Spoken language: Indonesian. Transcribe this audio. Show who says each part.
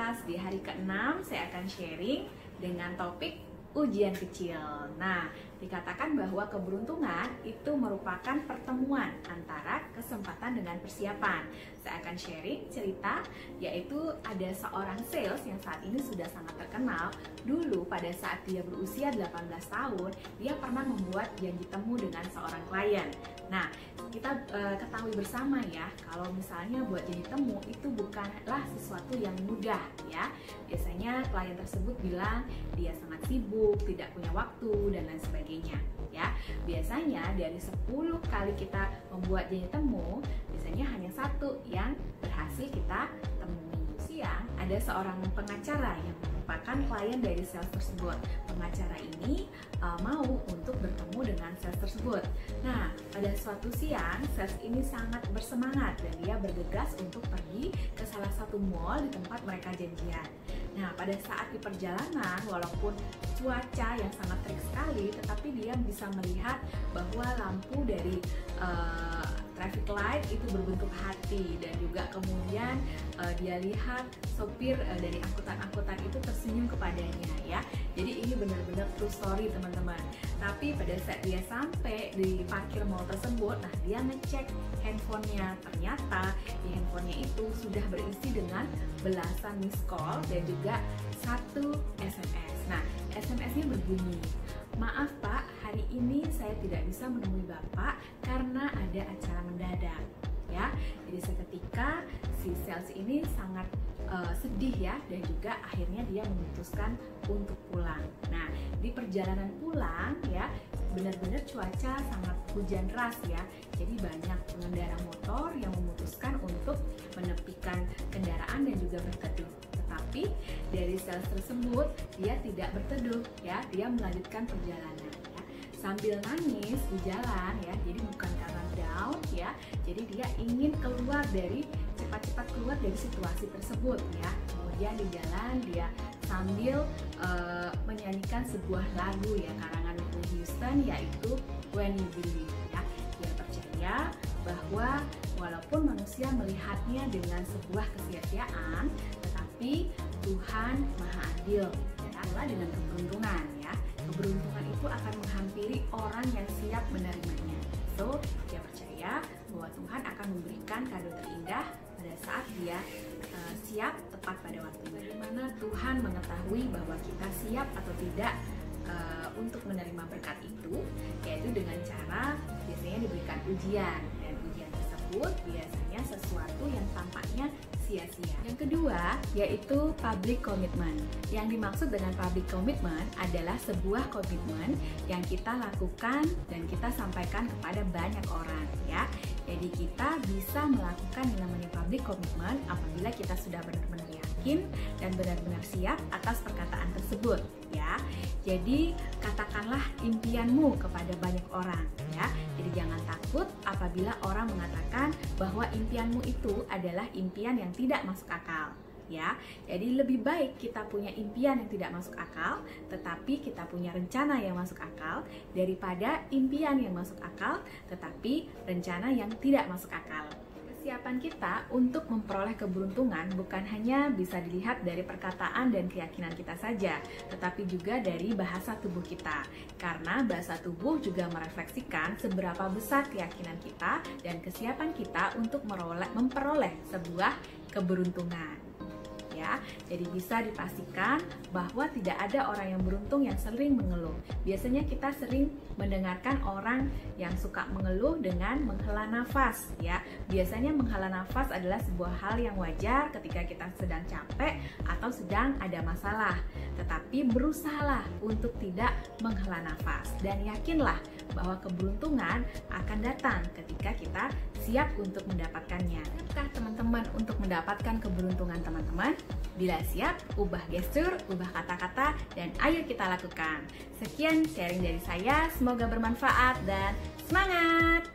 Speaker 1: kelas. Di hari ke-6 saya akan sharing dengan topik ujian kecil. Nah, dikatakan bahwa keberuntungan itu merupakan pertemuan antara kesempatan dengan persiapan. Saya akan sharing cerita, yaitu ada seorang sales yang saat ini sudah sangat terkenal. Dulu pada saat dia berusia 18 tahun, dia pernah membuat janji temu dengan seorang klien. Nah, kita ketahui bersama ya, kalau misalnya buat janji temu itu bukanlah sesuatu yang mudah ya. Biasanya klien tersebut bilang dia sangat sibuk, tidak punya waktu, dan lain sebagainya ya. Biasanya dari 10 kali kita membuat janji temu, biasanya hanya satu yang berhasil kita temui. Siang ada seorang pengacara yang merupakan klien dari sales tersebut. Pengacara ini mau untuk bertemu dengan sales tersebut. Nah, pada suatu siang sales ini sangat bersemangat dan dia bergegas untuk pergi ke salah satu mall di tempat mereka janjian. Nah, pada saat di perjalanan, walaupun cuaca yang sangat terik sekali, tetapi dia bisa melihat bahwa lampu dari traffic light itu berbentuk hati, dan juga kemudian dia lihat sopir dari angkutan-angkutan itu tersenyum kepadanya ya. Jadi ini benar-benar true story teman-teman. Tapi pada saat dia sampai di parkir mall tersebut, nah dia ngecek handphonenya. Ternyata di handphonenya itu sudah berisi dengan belasan miss call dan juga satu SMS. Nah, SMS-nya berbunyi, "Maaf Pak, hari ini saya tidak bisa menemui Bapak karena ada acara mendadak." Ya, jadi seketika si sales ini sangat sedih ya, dan juga akhirnya dia memutuskan untuk pulang. Nah, di perjalanan pulang ya, benar-benar cuaca sangat hujan deras ya. Jadi banyak pengendara motor yang memutuskan untuk menepikan kendaraan dan juga berteduh. Tetapi dari sales tersebut dia tidak berteduh ya, dia melanjutkan perjalanan ya. Sambil nangis di jalan ya, jadi bukan karena down ya, jadi dia ingin cepat-cepat keluar dari situasi tersebut ya. Kemudian di jalan dia sambil menyanyikan sebuah lagu ya, karangan Whitney Houston, yaitu When You Believe ya. Dia percaya bahwa walaupun manusia melihatnya dengan sebuah kesia-siaan, tetapi Tuhan Maha Adil. Adalah dengan keberuntungan ya. Keberuntungan itu akan menghampiri orang yang siap menerimanya. So, dia percaya bahwa Tuhan akan memberikan kado terindah pada saat dia siap tepat pada waktunya. Bagaimana Tuhan mengetahui bahwa kita siap atau tidak untuk menerima berkat itu? Yaitu dengan cara biasanya diberikan ujian, dan ujian tersebut biasanya sesuatu yang tampaknya sia-sia. Yang kedua yaitu public commitment. Yang dimaksud dengan public commitment adalah sebuah komitmen yang kita lakukan dan kita sampaikan kepada banyak orang ya. Jadi kita bisa melakukan yang namanya public commitment apabila kita sudah benar-benar yakin dan benar-benar siap atas perkataan tersebut ya. Jadi katakanlah impianmu kepada banyak orang ya. Jadi jangan takut apabila orang mengatakan bahwa impianmu itu adalah impian yang tidak masuk akal ya. Jadi lebih baik kita punya impian yang tidak masuk akal tetapi kita punya rencana yang masuk akal, daripada impian yang masuk akal tetapi rencana yang tidak masuk akal. Kesiapan kita untuk memperoleh keberuntungan bukan hanya bisa dilihat dari perkataan dan keyakinan kita saja, tetapi juga dari bahasa tubuh kita. Karena bahasa tubuh juga merefleksikan seberapa besar keyakinan kita dan kesiapan kita untuk memperoleh sebuah keberuntungan. Ya, jadi bisa dipastikan bahwa tidak ada orang yang beruntung yang sering mengeluh. Biasanya kita sering mendengarkan orang yang suka mengeluh dengan menghela nafas ya. Biasanya menghela nafas adalah sebuah hal yang wajar ketika kita sedang capek atau sedang ada masalah. Tetapi berusahalah untuk tidak menghela nafas dan yakinlah bahwa keberuntungan akan datang ketika kita siap untuk mendapatkannya. Siapkah teman-teman untuk mendapatkan keberuntungan teman-teman? Bila siap, ubah gestur, ubah kata-kata, dan ayo kita lakukan. Sekian sharing dari saya, semoga bermanfaat dan semangat!